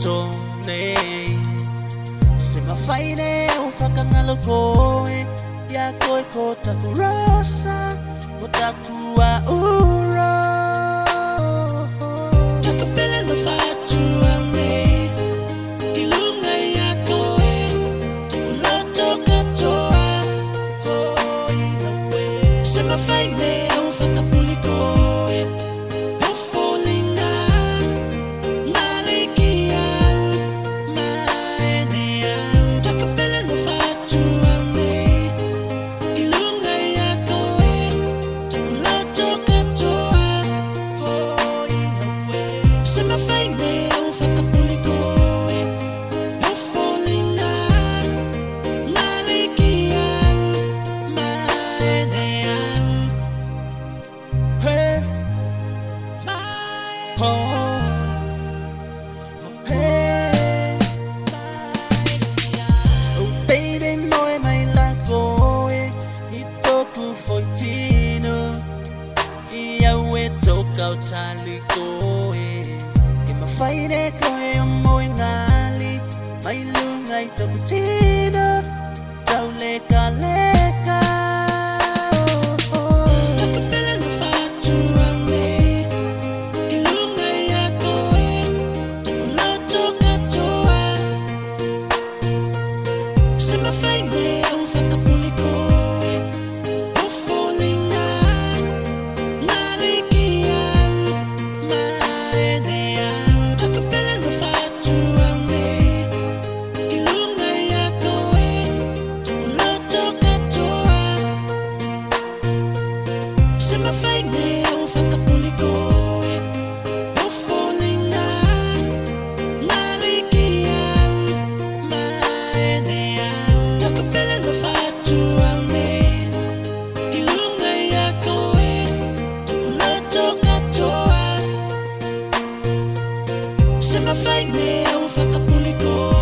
tone sema faine ufakangalo koe yako ikota kurosa utakuwa uro takapele nafatu ame ilunga yako tukuloto katoa sema faine ufakapuli koe ufolina malikia maenea takapele nafatu ame ilunga yako tukuloto katoa sema faine ufakapuli koe ufolina malikia maenea hey oh hey oh baby moe mai lagoe itoku foitino iawe toka utaligoe imafaine koe moe ngali mai lunga itoku tino tauleka leka takapele nafatu ame ilunga yako tukuloto katoa sema faine ufakapuli koe ufolina malikia maenea takapele nafatu ame ilunga yako tukuloto katoa sema faine ufakapuli koe ufolina malikia maenea takapele nafatu ame ilunga yako tukuloto katoa sema faine ufakapuli koe